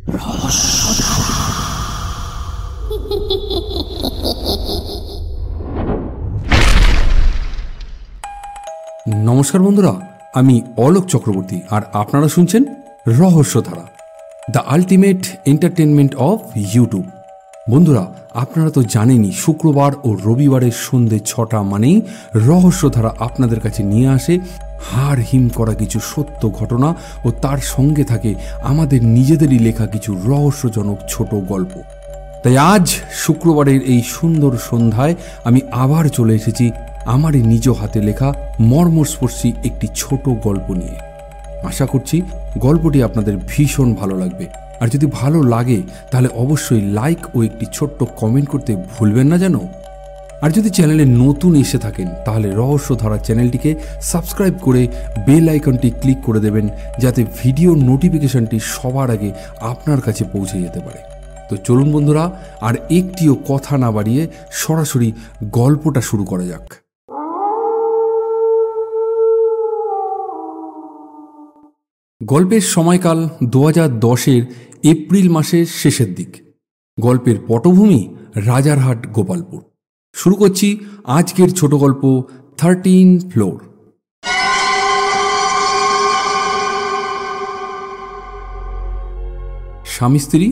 নমস্কার বন্ধুরা, আমি অলোক চক্রবর্তী আর আপনারা শুনছেন Rahasyadhara, the ultimate entertainment of YouTube. বন্ধুরা, আপনারা তো জানেনই শুক্রবার ও রবিবারের সন্ধ্যে 6টা মানেই রহস্যধারা আপনাদের কাছে নিয়ে আসে হাড় হিম করা কিছু সত্য ঘটনা ও তার সঙ্গে থাকে আমাদের নিজেদেরই লেখা কিছু রহস্যজনক ছোট গল্প। তাই আজ শুক্রবারের এই সুন্দর সন্ধ্যায় আমি আবার চলে এসেছি আমারই নিজ হাতে লেখা মর্মস্পর্শী একটি ছোট গল্প নিয়ে। আশা করছি গল্পটি আপনাদের ভীষণ ভালো লাগবে, আর যদি ভালো লাগে তাহলে অবশ্যই লাইক ও একটি ছোট্ট কমেন্ট করতে ভুলবেন না যেন। আর যদি চ্যানেলে নতুন এসে থাকেন তাহলে রহস্যধারা চ্যানেলটিকে সাবস্ক্রাইব করে বেল আইকনটি ক্লিক করে দেবেন, যাতে ভিডিও নোটিফিকেশনটি সবার আগে আপনার কাছে পৌঁছে যেতে পারে। তো চলুন বন্ধুরা, আর একটিও কথা না বাড়িয়ে সরাসরি গল্পটা শুরু করা যাক। গল্পের সময়কাল 2010-এর এপ্রিল মাসের শেষের দিক। গল্পের পটভূমি রাজারহাট, গোপালপুর। শুরু করছি আজকের ছোট গল্প 13 ফ্লোর। স্বামী স্ত্রী,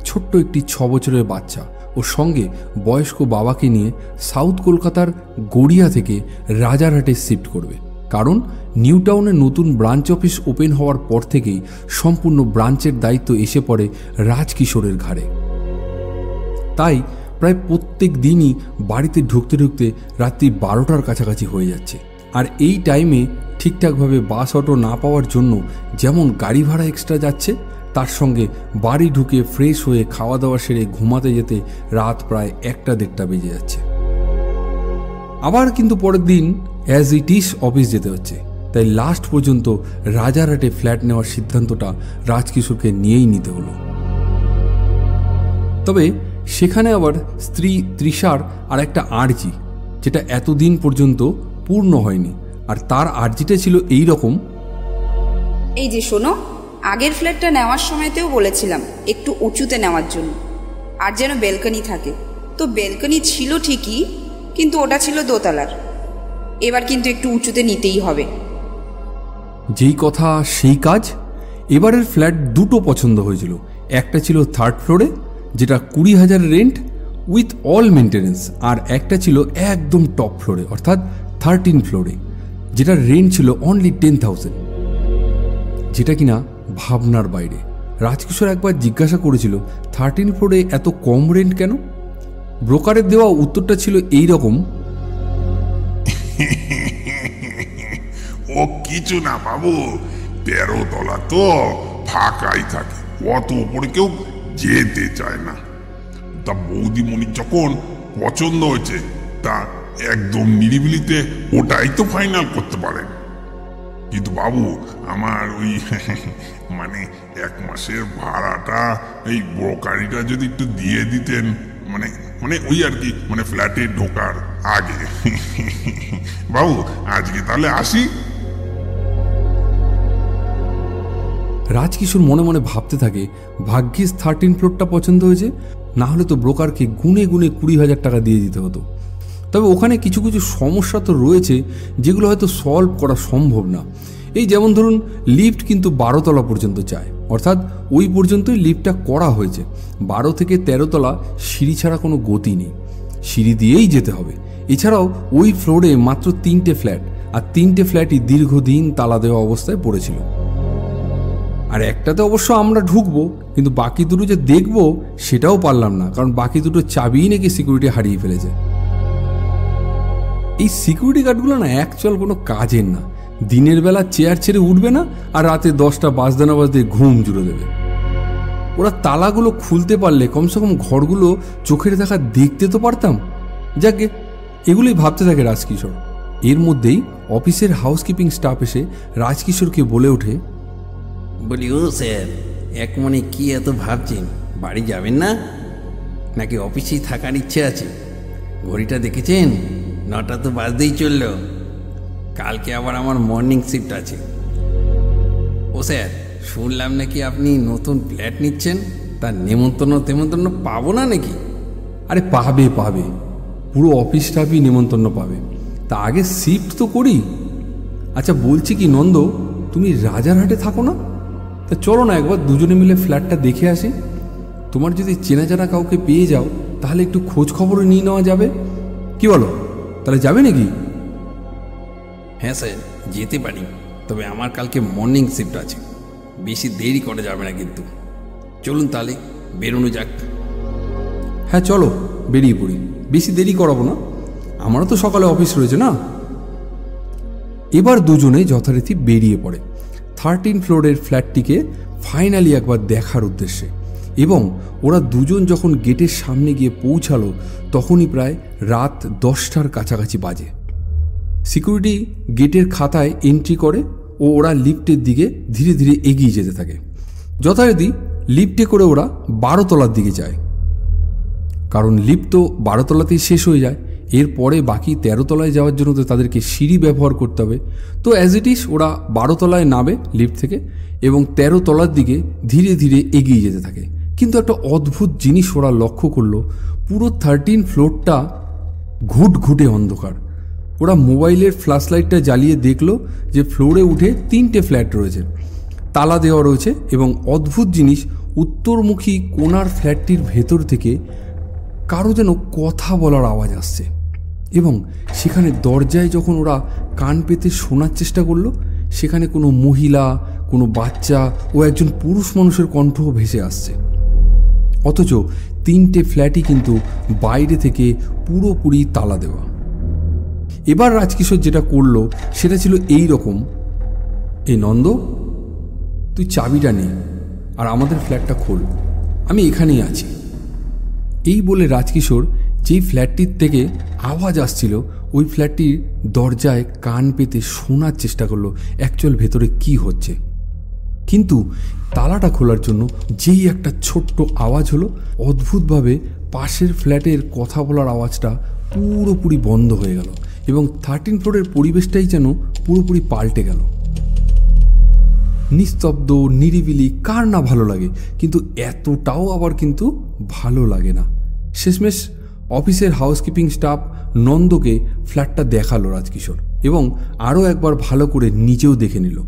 ছোট্ট একটি 6 বছরের বাচ্চা ও সঙ্গে বয়স্ক বাবাকে নিয়ে সাউথ কলকাতার গড়িয়া থেকে রাজারহাটে শিফট করবে, কারণ নিউ টাউনে নতুন ব্রাঞ্চ অফিস ওপেন হওয়ার পর থেকেই সম্পূর্ণ ব্রাঞ্চের দায়িত্ব এসে পড়ে রাজকিশোরের ঘাড়ে। তাই প্রায় প্রত্যেক দিনই বাড়িতে ঢুকতে ঢুকতে রাত্রি 12টার কাছাকাছি হয়ে যাচ্ছে। আর এই টাইমে ঠিকঠাকভাবে বাস অটো না পাওয়ার জন্য যেমন গাড়ি ভাড়া এক্সট্রা যাচ্ছে, তার সঙ্গে বাড়ি ঢুকে ফ্রেশ হয়ে খাওয়া দাওয়া সেরে ঘুমাতে যেতে রাত প্রায় 1টা-1.5টা বেজে যাচ্ছে। আবার কিন্তু পরের দিন অ্যাজ ইট ইজ অফিস যেতে হচ্ছে। তাই লাস্ট পর্যন্ত রাজারহাটে ফ্ল্যাট নেওয়ার সিদ্ধান্তটা রাজকিশোরকে নিয়েই নিতে হলো। তবে সেখানে আবার স্ত্রী তৃষার আর একটা আর্জি, যেটা এতদিন পর্যন্ত পূর্ণ হয়নি। আর তার আর্জিটা ছিল এই রকম: এই যে শোনো, আগের ফ্ল্যাটটা নেওয়ার সময়তেও বলেছিলাম একটু উঁচুতে নেওয়ার জন্য, আর যেন বেলকনি থাকে। তো বেলকনি ছিল ঠিকই, কিন্তু ওটা ছিল দোতলার। এবার কিন্তু একটু উঁচুতে নিতেই হবে। যেই কথা সেই কাজ। এবারের ফ্ল্যাট দুটো পছন্দ হয়েছিল। একটা ছিল 3rd ফ্লোরে, যেটা 20,000 রেন্ট উইথ অল মেনটেন্যান্স, আর একটা ছিল একদম টপ ফ্লোরে অর্থাৎ 13 ফ্লোরে, যেটা রেন্ট ছিল অনলি 10,000, যেটা কিনা ভাবনার বাইরে। রাজকিশোর একবার জিজ্ঞাসা করেছিল 13 ফ্লোরে এত কম রেন্ট কেন? ব্রোকারের দেওয়া উত্তরটা ছিল এই রকম: ও কিছু না বাবু, 13 তলা তো ফাঁকাই থাকে, অত উপরে কেউ যেতে চায় না। তা বৌদিমণির যখন পছন্দ হয়েছে, তা একদম নিরিবিলিতে ওটাই তো ফাইনাল করতে পারেন। কিন্তু বাবু, আমার ওই মানে 1 মাসের ভাড়াটা এই ব্রোকারিটা যদি একটু দিয়ে দিতেন, মানে ওই আর কি, মানে ফ্ল্যাটে ঢোকার আগে। বাবু, আজকে তাহলে আসি। রাজকিশোর মনে মনে ভাবতে থাকে, ভাগ্যিস 13 ফ্লোরটা পছন্দ হয়েছে, না হলে তো ব্রোকারকে গুনে গুনে 20,000 টাকা দিয়ে দিতে হতো। তবে ওখানে কিছু কিছু সমস্যা তো রয়েছে যেগুলো হয়তো সলভ করা সম্ভব না। এই যেমন ধরুন, লিফট কিন্তু 12 তলা পর্যন্ত চায়, অর্থাৎ ওই পর্যন্তই লিফটটা করা হয়েছে। 12 থেকে 13 তলা সিঁড়ি ছাড়া কোনো গতি নেই, সিঁড়ি দিয়েই যেতে হবে। এছাড়াও ওই ফ্লোরে মাত্র 3টে ফ্ল্যাট, আর 3টে ফ্ল্যাটই দীর্ঘদিন তালা দেওয়া অবস্থায় পড়েছিল। আর একটাতে অবশ্য আমরা ঢুকবো, কিন্তু বাকি দুটো যে দেখবো সেটাও পারলাম না, কারণ বাকি দুটো চাবিই নাকি সিকিউরিটি হারিয়ে ফেলেছে। এই সিকিউরিটি গার্ডগুলো না অ্যাকচুয়াল কোনো কাজের না। দিনের বেলা চেয়ার ছেড়ে উঠবে না, আর রাতে 10টা বাজতে না বাজতে ঘুম জুড়ে দেবে। ওরা তালাগুলো খুলতে পারলে কমসে কম ঘরগুলো চোখের দেখা দেখতে তো পারতাম। যাকে এগুলোই ভাবতে থাকে রাজকিশোর। এর মধ্যেই অফিসের হাউসকিপিং স্টাফ এসে রাজকিশোরকে বলে ওঠে, বলি, ও স্যার, এক মনে কি এত ভাবছেন? বাড়ি যাবেন না, নাকি অফিসেই থাকার ইচ্ছে আছে? ঘড়িটা দেখেছেন? 9টা তো বাজতেই চলল। কালকে আবার আমার মর্নিং শিফট আছে। ও স্যার, শুনলাম নাকি আপনি নতুন ফ্ল্যাট নিচ্ছেন, তার নেমন্তন্ন পাবো না নাকি? আরে পাবে পাবে, পুরো অফিস স্টাফই নেমন্তন্ন পাবে। তা আগে শিফট তো করি। আচ্ছা বলছি কি নন্দ, তুমি রাজারহাটে থাকো না? তা চলো না একবার দুজনে মিলে ফ্ল্যাটটা দেখে আসি। তোমার যদি চেনা জানা কাউকে পেয়ে যাও তাহলে একটু খোঁজ খবরও নিয়ে নেওয়া যাবে। কি বলো, তাহলে যাবে নাকি? হ্যাঁ স্যার, যেতে পারি, তবে আমার কালকে মর্নিং শিফট আছে, বেশি দেরি করা যাবে না কিন্তু। চলুন তাহলে বেরোনো যাক। হ্যাঁ চলো বেরিয়ে পড়ি, বেশি দেরি করাবো না, আমারও তো সকালে অফিস রয়েছে না। এবার দুজনে যথারীতি বেরিয়ে পড়ে 13 ফ্লোরের ফ্ল্যাটটিকে ফাইনালি একবার দেখার উদ্দেশ্যে। এবং ওরা দুজন যখন গেটের সামনে গিয়ে পৌঁছালো তখনই প্রায় রাত 10টার কাছাকাছি বাজে। সিকিউরিটি গেটের খাতায় এন্ট্রি করে ও ওরা লিফটের দিকে ধীরে ধীরে এগিয়ে যেতে থাকে। যথারীতি লিফটে করে ওরা 12 তলার দিকে যায়, কারণ লিফট তো 12 তলাতেই শেষ হয়ে যায়। এরপরে বাকি 13 তলায় যাওয়ার জন্য তো তাদেরকে সিঁড়ি ব্যবহার করতে হবে। তো অ্যাজ ইট ইজ ওরা 12 তলায় নামে লিফট থেকে এবং 13 তলার দিকে ধীরে ধীরে এগিয়ে যেতে থাকে। কিন্তু একটা অদ্ভুত জিনিস ওরা লক্ষ্য করলো, পুরো 13 ফ্লোরটা ঘুটঘুটে অন্ধকার। ওরা মোবাইলের ফ্ল্যাশ লাইটটা জ্বালিয়ে দেখলো যে ফ্লোরে উঠে 3টে ফ্ল্যাট রয়েছে, তালা দেওয়া রয়েছে এবং অদ্ভুত জিনিস, উত্তরমুখী কোণার ফ্ল্যাটটির ভেতর থেকে কারো যেন কথা বলার আওয়াজ আসছে। এবং সেখানে দরজায় যখন ওরা কান পেতে শোনার চেষ্টা করলো, সেখানে কোনো মহিলা, কোনো বাচ্চা ও একজন পুরুষ মানুষের কণ্ঠও ভেসে আসছে। অথচ 3টে ফ্ল্যাটই কিন্তু বাইরে থেকে পুরোপুরি তালা দেওয়া। এবার রাজকিশোর যেটা করলো সেটা ছিল এই রকম, এই নন্দ তুই চাবিটা নে আর আমাদের ফ্ল্যাটটা খোল, আমি এখানেই আছি। এই বলে রাজকিশোর যেই ফ্ল্যাটটির থেকে আওয়াজ আসছিল ওই ফ্ল্যাটটির দরজায় কান পেতে শোনার চেষ্টা করলো অ্যাকচুয়াল ভেতরে কি হচ্ছে। কিন্তু তালাটা খোলার জন্য যেই একটা ছোট্ট আওয়াজ হলো, অদ্ভুতভাবে পাশের ফ্ল্যাটের কথা বলার আওয়াজটা পুরোপুরি বন্ধ হয়ে গেল এবং 13 ফ্লোরের পরিবেশটাই যেন পুরোপুরি পাল্টে গেল। নিস্তব্ধ, নিরিবিলি, কার না ভালো লাগে, কিন্তু এতটাও আবার কিন্তু ভালো লাগে না। শেষমেশ অফিসের হাউসকিপিং স্টাফ নন্দকে ফ্ল্যাটটা দেখালো রাজকিশোর এবং আরও একবার ভালো করে নিজেও দেখে নিল।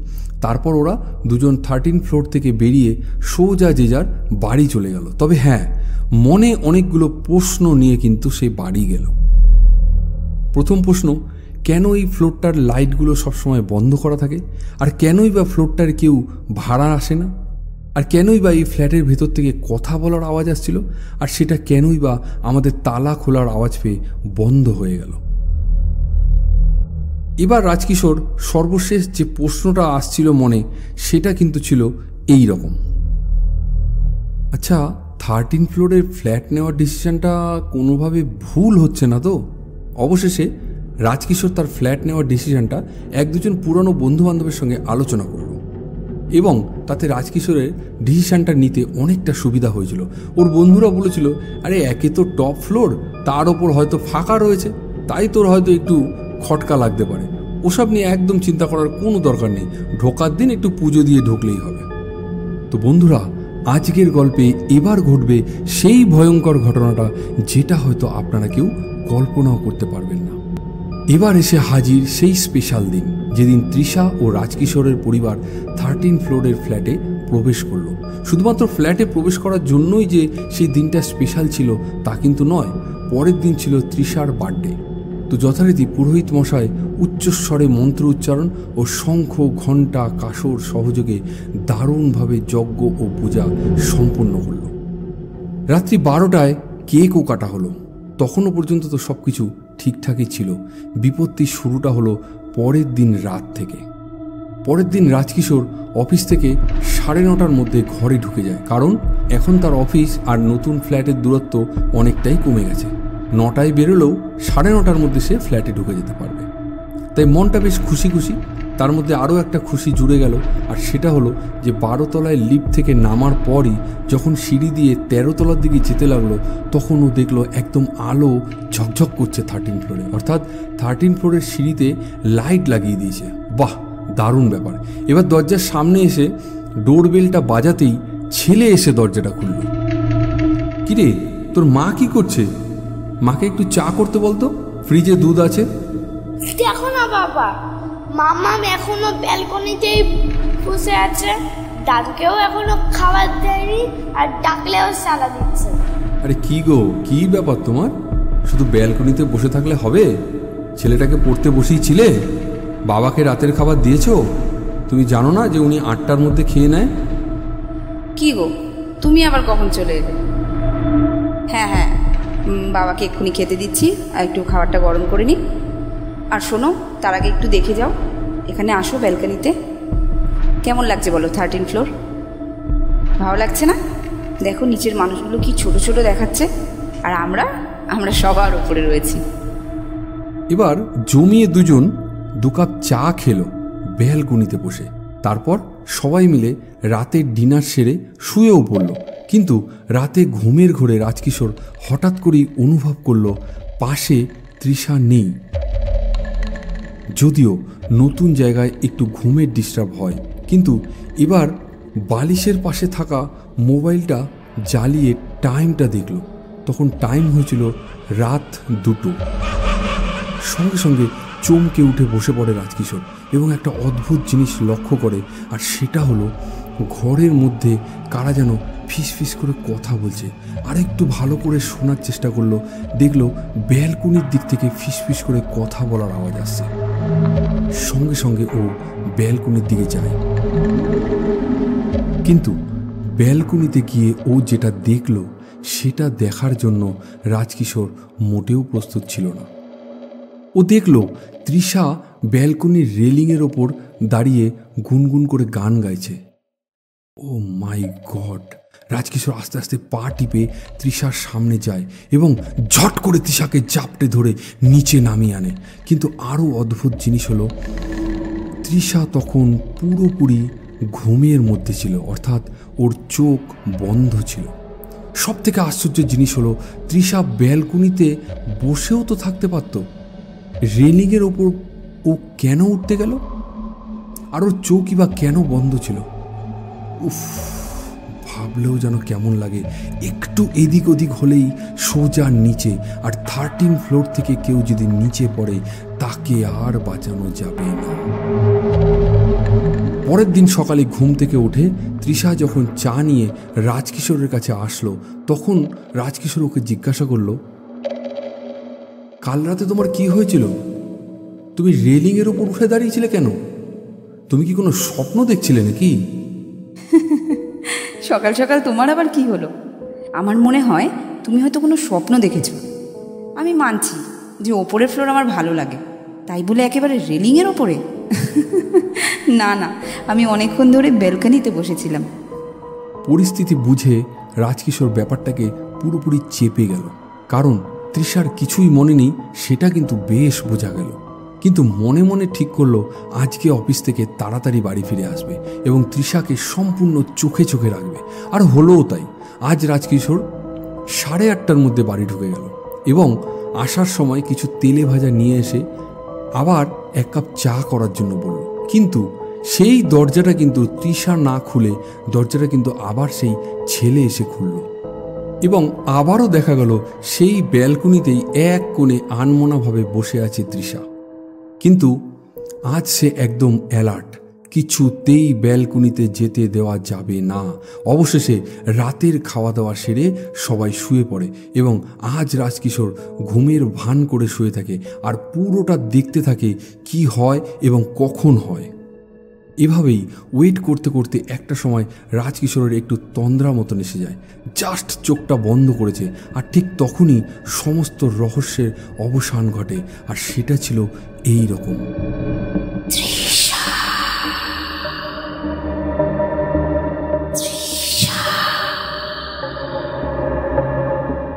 তারপর ওরা দুজন 13 ফ্লোর থেকে বেরিয়ে সোজা যে যার বাড়ি চলে গেল। তবে হ্যাঁ, মনে অনেকগুলো প্রশ্ন নিয়ে কিন্তু সে বাড়ি গেল। প্রথম প্রশ্ন, কেন এই ফ্লোরটার লাইটগুলো সবসময় বন্ধ করা থাকে? আর কেনই বা ফ্লোরটার কেউ ভাড়া আসে না? আর কেনই বা এই ফ্ল্যাটের ভেতর থেকে কথা বলার আওয়াজ আসছিল? আর সেটা কেনই বা আমাদের তালা খোলার আওয়াজ পেয়ে বন্ধ হয়ে গেল? এবার রাজকিশোর সর্বশেষ যে প্রশ্নটা আসছিল মনে, সেটা কিন্তু ছিল এই রকম, আচ্ছা 13 ফ্লোরের ফ্ল্যাট নেওয়ার ডিসিশনটা কোনোভাবে ভুল হচ্ছে না তো? অবশেষে রাজকিশোর তার ফ্ল্যাট নেওয়ার ডিসিশনটা 1-2জন পুরনো বন্ধুবান্ধবের সঙ্গে আলোচনা করল এবং তাতে রাজকিশোরের ডিসিশনটা নিতে অনেকটা সুবিধা হয়েছিল। ওর বন্ধুরা বলেছিল, আরে একে তো টপ ফ্লোর, তার ওপর হয়তো ফাঁকা রয়েছে, তাই তোর হয়তো একটু খটকা লাগতে পারে, ওসব নিয়ে একদম চিন্তা করার কোনো দরকার নেই, ঢোকার দিন একটু পুজো দিয়ে ঢুকলেই হবে। তো বন্ধুরা, আজকের গল্পে এবার ঘটবে সেই ভয়ঙ্কর ঘটনাটা যেটা হয়তো আপনারা কেউ কল্পনাও করতে পারবেন না। এবার এসে হাজির সেই স্পেশাল দিন, যেদিন তৃষা ও রাজকিশোরের পরিবার 13 ফ্লোরের ফ্ল্যাটে প্রবেশ করলো। শুধুমাত্র ফ্ল্যাটে প্রবেশ করার জন্যই যে সেই দিনটা স্পেশাল ছিল তা কিন্তু নয়, পরের দিন ছিল তৃষার বার্থডে। তো যথারীতি পুরোহিত মশাই উচ্চস্বরে মন্ত্র উচ্চারণ ও শঙ্খ, ঘণ্টা, কাসর সহযোগে দারুণভাবে যজ্ঞ ও পূজা সম্পন্ন করল। রাত্রি 12টায় কেকও কাটা হলো। তখনও পর্যন্ত তো সব কিছু ঠিকঠাকই ছিল। বিপত্তির শুরুটা হলো পরের দিন রাত থেকে। পরের দিন রাজকিশোর অফিস থেকে 9:30টার মধ্যে ঘরে ঢুকে যায়, কারণ এখন তার অফিস আর নতুন ফ্ল্যাটের দূরত্ব অনেকটাই কমে গেছে। 9টায় বেরোলেও 9:30টার মধ্যে সে ফ্ল্যাটে ঢুকে যেতে পারবে। তাই মনটা বেশ খুশি খুশি। তার মধ্যে আরও একটা খুশি জুড়ে গেল, আর সেটা হলো যে 12 তলায় লিফট থেকে নামার পরই যখন সিঁড়ি দিয়ে 13 তলার দিকে যেতে লাগলো, তখন ও দেখলো একদম আলো ঝকঝক করছে 13 ফ্লোরে, অর্থাৎ 13 ফ্লোরের সিঁড়িতে লাইট লাগিয়ে দিয়েছে। বাহ, দারুণ ব্যাপার। এবার দরজার সামনে এসে ডোরবেলটা বাজাতেই ছেলে এসে দরজাটা খুলল। কিরে, তোর মা কি করছে? মাকে একটু চা করতে বলতো, ফ্রিজে দুধ আছে। দেখো না বাবা, মাম্মাম এখনো ব্যালকনিতেই বসে আছে, দাদুকেও এখনো খাবার দেয়নি, আর ডাকলেও সাড়া দিচ্ছে। আরে কি গো, কি ব্যাপার তোমার? শুধু ব্যালকনিতে বসে থাকলে হবে? ছেলেটাকে পড়তে বসিয়েছিলে? বাবাকে রাতের খাবার দিয়েছো? তুমি জানো না যে উনি 8টার মধ্যে খেয়ে নেয়? কি গো, তুমি আবার কখন চলে এলে? হ্যাঁ, বাবাকে এক্ষুনি খেতে দিচ্ছি, আর একটু খাবারটা গরম করে নিই। আর শোনো, তার আগে একটু দেখে যাও, এখানে আসো ব্যালকনিতে। কেমন লাগছে বলো 13 ফ্লোর? ভালো লাগছে না? দেখো নিচের মানুষগুলো কি ছোট ছোট দেখাচ্ছে, আর আমরা সবার উপরে রয়েছি। এবার জমিয়ে দুজন 2 কাপ চা খেলো ব্যালকনিতে বসে। তারপর সবাই মিলে রাতের ডিনার সেরে শুয়েও পড়ল। কিন্তু রাতে ঘুমের ঘোরে রাজকিশোর হঠাৎ করেই অনুভব করলো পাশে তৃষা নেই। যদিও নতুন জায়গায় একটু ঘুমের ডিস্টার্ব হয়, কিন্তু এবার বালিশের পাশে থাকা মোবাইলটা জ্বালিয়ে টাইমটা দেখল। তখন টাইম হয়েছিল রাত 2টো। সঙ্গে সঙ্গে চমকে উঠে বসে পড়ে রাজকিশোর এবং একটা অদ্ভুত জিনিস লক্ষ্য করে, আর সেটা হলো ঘরের মধ্যে কারা যেন ফিসফিস করে কথা বলছে। আর একটু ভালো করে শোনার চেষ্টা করলো, দেখলো ব্যালকনির দিক থেকে ফিসফিস করে কথা বলার আওয়াজ আসছে। সঙ্গে সঙ্গে ও ব্যালকনির দিকে যায়, কিন্তু ব্যালকনিতে গিয়ে ও যেটা দেখলো সেটা দেখার জন্য রাজকিশোর মোটেও প্রস্তুত ছিল না। ও দেখল তৃষা ব্যালকনির রেলিংয়ের ওপর দাঁড়িয়ে গুনগুন করে গান গাইছে। ও মাই গড! রাজকিশোর আস্তে আস্তে পা টিপে তৃষার সামনে যায় এবং ঝট করে তৃষাকে জাপটে ধরে নিচে নামিয়ে আনে। কিন্তু আরও অদ্ভুত জিনিস হলো, তৃষা তখন পুরোপুরি ঘুমের মধ্যে ছিল, অর্থাৎ ওর চোখ বন্ধ ছিল। সব থেকে আশ্চর্যের জিনিস হলো, তৃষা ব্যালকনিতে বসেও তো থাকতে পারত, রেলিংয়ের ওপর ও কেন উঠতে গেল? আর ওর চোখই বা কেন বন্ধ ছিল? উফ, ভাবলেও যেন কেমন লাগে। একটু এদিক ওদিক হলেই সোজা নিচে, আর 13 ফ্লোর থেকে কেউ যদি নিচে পড়ে তাকে আর বাঁচানো যাবে না। পরের দিন সকালে ঘুম থেকে উঠে তৃষা যখন চা নিয়ে রাজকিশোরের কাছে আসলো, তখন রাজকিশোর ওকে জিজ্ঞাসা করলো, কাল রাতে তোমার কি হয়েছিল? তুমি রেলিংয়ের উপর উঠে দাঁড়িয়েছিলে কেন? তুমি কি কোনো স্বপ্ন দেখছিলে নাকি? সকাল সকাল তোমার আবার কি হলো? আমার মনে হয় তুমি হয়তো কোনো স্বপ্ন দেখেছো। আমি মানছি যে ওপরের ফ্লোর আমার ভালো লাগে, তাই বলে একেবারে রেলিংয়ের ওপরে? না, আমি অনেকক্ষণ ধরে ব্যালকনিতে বসেছিলাম। পরিস্থিতি বুঝে রাজকিশোর ব্যাপারটাকে পুরোপুরি চেপে গেল, কারণ তৃষার কিছুই মনে নেই সেটা কিন্তু বেশ বোঝা গেল। কিন্তু মনে মনে ঠিক করলো আজকে অফিস থেকে তাড়াতাড়ি বাড়ি ফিরে আসবে এবং তৃষাকে সম্পূর্ণ চোখে চোখে রাখবে। আর হলোও তাই। আজ রাজকিশোর 8:30টার মধ্যে বাড়ি ঢুকে গেল এবং আসার সময় কিছু তেলে ভাজা নিয়ে এসে আবার 1 কাপ চা করার জন্য বলল। কিন্তু সেই দরজাটা কিন্তু তৃষা না খুলে দরজাটা কিন্তু আবার সেই ছেলে এসে খুলল এবং আবারও দেখা গেল সেই ব্যালকনিতেই এক কোণে আনমনাভাবে বসে আছে তৃষা। কিন্তু আজ সে একদম অ্যালার্ট, কিছুতেই ব্যালকনিতে যেতে দেওয়া যাবে না। অবশেষে রাতের খাওয়া দাওয়া সেরে সবাই শুয়ে পড়ে এবং আজ রাজকিশোর ঘুমের ভান করে শুয়ে থাকে আর পুরোটা দেখতে থাকে কি হয় এবং কখন হয়। এভাবেই ওয়েট করতে করতে একটা সময় রাজকিশোরের একটু তন্দ্রা মতন এসে যায়। জাস্ট চোখটা বন্ধ করেছে আর ঠিক তখনই সমস্ত রহস্যের অবসান ঘটে, আর সেটা ছিল এই রকম।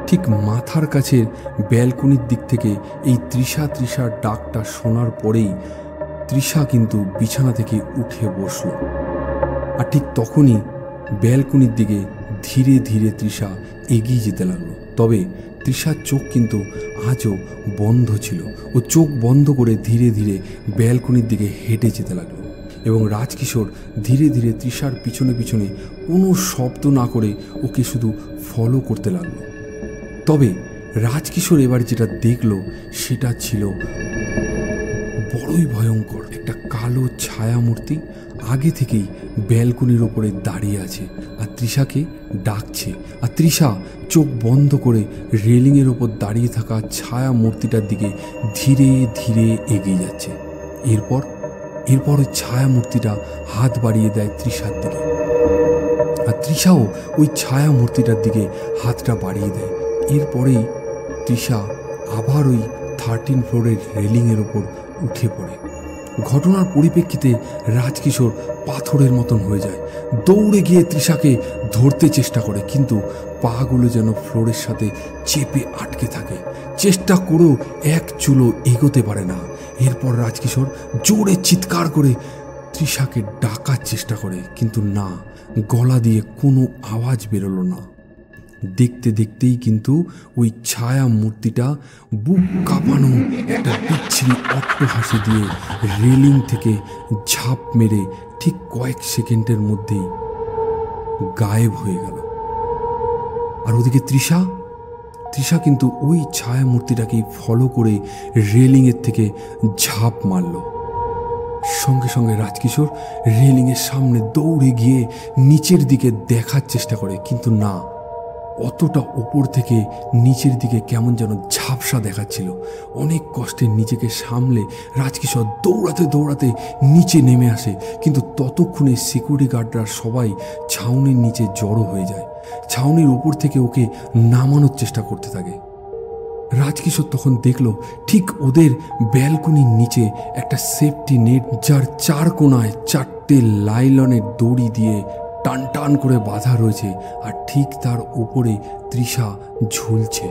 ঠিক মাথার কাছের ব্যালকনির দিক থেকে এই তৃষার ডাকটা শোনার পরেই তৃষা কিন্তু বিছানা থেকে উঠে বসল। আর ঠিক তখনই ব্যালকনির দিকে ধীরে ধীরে তৃষা এগিয়ে যেতে লাগলো। তবে তৃষার চোখ কিন্তু আজও বন্ধ ছিল। ও চোখ বন্ধ করে ধীরে ধীরে ব্যালকনির দিকে হেঁটে যেতে লাগলো এবং রাজকিশোর ধীরে ধীরে তৃষার পিছনে পিছনে কোনো শব্দ না করে ওকে শুধু ফলো করতে লাগলো। তবে রাজকিশোর এবার যেটা দেখলো সেটা ছিল বড়ই ভয়ঙ্কর। একটা কালো ছায়ামূর্তি আগে থেকেই ব্যালকনির ওপরে দাঁড়িয়ে আছে আর তৃষাকে ডাকছে। আর তৃষা চোখ বন্ধ করে রেলিংয়ের ওপর দাঁড়িয়ে থাকা ছায়া মূর্তিটার দিকে ধীরে ধীরে এগিয়ে যাচ্ছে। এরপর ওই ছায়া মূর্তিটা হাত বাড়িয়ে দেয় তৃষার দিকে, আর তৃষাও ওই ছায়া মূর্তিটার দিকে হাতটা বাড়িয়ে দেয়। এরপরেই তৃষা আবার ওই 13 ফ্লোরের রেলিংয়ের ওপর উঠে পড়ে। ঘটনার পরিপ্রেক্ষিতে রাজকিশোর পাথরের মতন হয়ে যায়। দৌড়ে গিয়ে তৃষাকে ধরতে চেষ্টা করে, কিন্তু পাগুলো যেন ফ্লোরের সাথে চেপে আটকে থাকে। চেষ্টা করেও এক চুলো এগোতে পারে না। এরপর রাজকিশোর জোরে চিৎকার করে তৃষাকে ডাকার চেষ্টা করে, কিন্তু না, গলা দিয়ে কোনো আওয়াজ বেরোলো না। দেখতে দেখতেই কিন্তু ওই ছায়া মূর্তিটা বুক কাঁপানো একটা বিচ্ছিরি অট্টহাসি দিয়ে রেলিং থেকে ঝাঁপ মেরে ঠিক কয়েক সেকেন্ডের মধ্যেই গায়েব হয়ে গেল। আর ওদিকে তৃষা কিন্তু ওই ছায়া মূর্তিটাকেই ফলো করে রেলিংয়ের থেকে ঝাঁপ মারল। সঙ্গে সঙ্গে রাজকিশোর রেলিংয়ের সামনে দৌড়ে গিয়ে নিচের দিকে দেখার চেষ্টা করে, কিন্তু না, অতটা ওপর থেকে নিচের দিকে কেমন যেন ঝাপসা দেখাচ্ছিল। অনেক কষ্টে নিজেকে সামলে রাজকিশোর দৌড়াতে দৌড়াতে নিচে নেমে আসে, কিন্তু ততক্ষণে সিকিউরিটি গার্ডরা সবাই ছাউনির নিচে জড়ো হয়ে যায়। ছাউনির উপর থেকে ওকে নামানোর চেষ্টা করতে থাকে। রাজকিশোর তখন দেখল ঠিক ওদের ব্যালকনির নিচে একটা সেফটি নেট, যার 4 কোণায় 4টে লাইলনের দড়ি দিয়ে টান টান করে বাঁধা রয়েছে, আর ঠিক তার উপরে তৃষা ঝুলছে।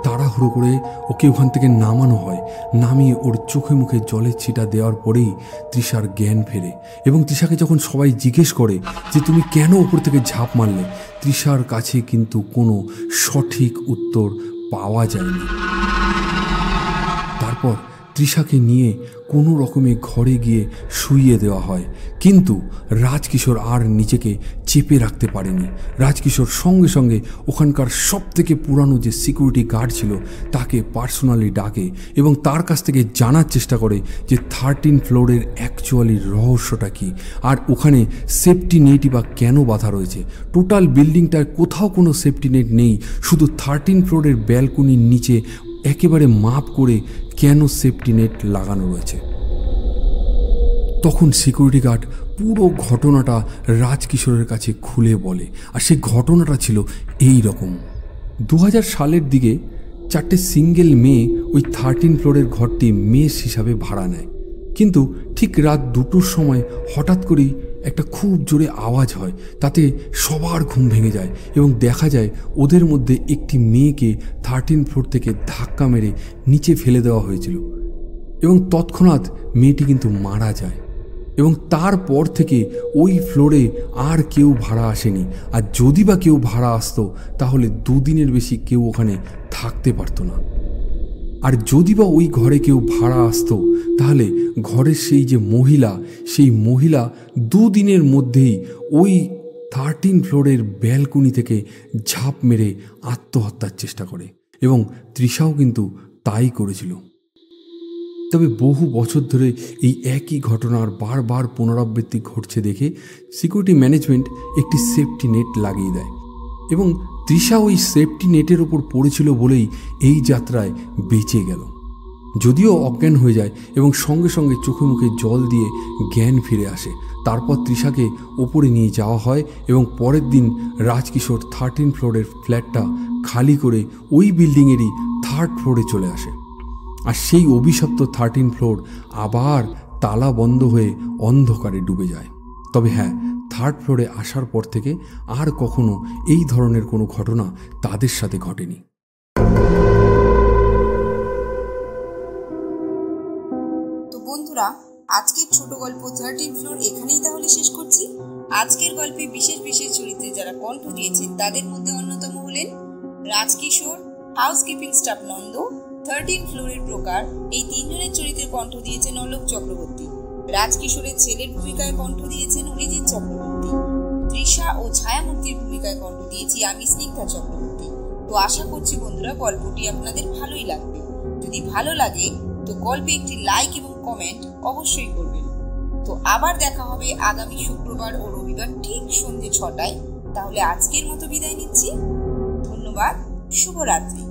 তাড়াহুড়ো করে ওকে ওখান থেকে নামানো হয়। নামিয়ে ওর চোখে মুখে জলের ছিটা দেওয়ার পরেই তৃষার জ্ঞান ফেরে, এবং তৃষাকে যখন সবাই জিজ্ঞেস করে যে তুমি কেন ওপর থেকে ঝাঁপ মারলে, তৃষার কাছে কিন্তু কোনো সঠিক উত্তর পাওয়া যায়নি। তারপর তৃষাকে নিয়ে কোনো রকমে ঘরে গিয়ে শুইয়ে দেওয়া হয়, কিন্তু রাজকিশোর আর নিজেকে চেপে রাখতে পারেনি। রাজকিশোর সঙ্গে সঙ্গে ওখানকার সব থেকে পুরানো যে সিকিউরিটি গার্ড ছিল তাকে পার্সোনালি ডাকে এবং তার কাছ থেকে জানার চেষ্টা করে যে 13 ফ্লোরের অ্যাকচুয়ালি রহস্যটা কী, আর ওখানে সেফটি নেটই বা কেন বাঁধা রয়েছে। টোটাল বিল্ডিংটায় কোথাও কোনো সেফটি নেট নেই, শুধু 13 ফ্লোরের ব্যালকনির নিচে একেবারে মাপ করে কেন সেফটি নেট লাগানো রয়েছে। তখন সিকিউরিটি গার্ড পুরো ঘটনাটা রাজকিশোরের কাছে খুলে বলে, আর সেই ঘটনাটা ছিল এই রকম। 2000 সালের দিকে 4টে সিঙ্গেল মেয়ে ওই 13 ফ্লোরের ঘরটি মেস হিসাবে ভাড়া নেয়, কিন্তু ঠিক রাত 2টোর সময় হঠাৎ করেই একটা খুব জোরে আওয়াজ হয়। তাতে সবার ঘুম ভেঙে যায় এবং দেখা যায় ওদের মধ্যে একটি মেয়েকে 13 ফ্লোর থেকে ধাক্কা মেরে নিচে ফেলে দেওয়া হয়েছিল, এবং তৎক্ষণাৎ মেয়েটি কিন্তু মারা যায়। এবং তারপর থেকে ওই ফ্লোরে আর কেউ ভাড়া আসেনি, আর যদি বা কেউ ভাড়া আসতো তাহলে 2 দিনের বেশি কেউ ওখানে থাকতে পারতো না। আর যদি বা ওই ঘরে কেউ ভাড়া আসতো তাহলে ঘরের সেই যে মহিলা, সেই মহিলা 2 দিনের মধ্যেই ওই 13 ফ্লোরের ব্যালকনি থেকে ঝাঁপ মেরে আত্মহত্যার চেষ্টা করে, এবং তৃষাও কিন্তু তাই করেছিল। তবে বহু বছর ধরে এই একই ঘটনার বারবার পুনরাবৃত্তি ঘটছে দেখে সিকিউরিটি ম্যানেজমেন্ট একটি সেফটি নেট লাগিয়ে দেয়, এবং তৃষা ওই সেফটি নেটের ওপর পড়েছিল বলেই এই যাত্রায় বেঁচে গেল। যদিও অজ্ঞান হয়ে যায় এবং সঙ্গে সঙ্গে চোখে মুখে জল দিয়ে জ্ঞান ফিরে আসে। তারপর তৃষাকে ওপরে নিয়ে যাওয়া হয় এবং পরের দিন রাজকিশোর 13 ফ্লোরের ফ্ল্যাটটা খালি করে ওই বিল্ডিংয়েরই 3rd ফ্লোরে চলে আসে। আর সেই অভিশপ্ত 13 ফ্লোর আবার তালা বন্ধ হয়ে অন্ধকারে ডুবে যায়। তবে হ্যাঁ, 3rd ফ্লোরে আসার পর থেকে আর কখনো এই ধরনের কোনো ঘটনা তাদের সাথে ঘটেনি। তো বন্ধুরা, আজকের ছোট গল্প 13 ফ্লোর এখানেই তাহলে শেষ করছি। আজকের গল্পে বিশেষ বিশেষ চরিত্রে যারা কণ্ঠ দিয়েছেন তাদের মধ্যে অন্যতম হলেন রাজকিশোর, হাউসকিপিং স্টাফ নন্দ, 13 ফ্লোরের ব্রোকার, এই 3 জনের চরিত্রে কণ্ঠ দিয়েছেন অলোক চক্রবর্তী। রাজকিশোরের ছেলের ভূমিকায় কণ্ঠ দিয়েছেন অরিজিৎ চক্রবর্তী। তৃষা ও ছায়ামূর্তির ভূমিকায় কণ্ঠ দিয়েছি আমি, স্নিগ্ধা চক্রবর্তী। তো আশা করছি বন্ধুরা গল্পটি আপনাদের ভালোই লাগবে। যদি ভালো লাগে তো গল্পে একটি লাইক এবং কমেন্ট অবশ্যই করবেন। তো আবার দেখা হবে আগামী শুক্রবার ও রবিবার ঠিক সন্ধ্যে ৬টায়। তাহলে আজকের মতো বিদায় নিচ্ছি। ধন্যবাদ, শুভরাত্রি।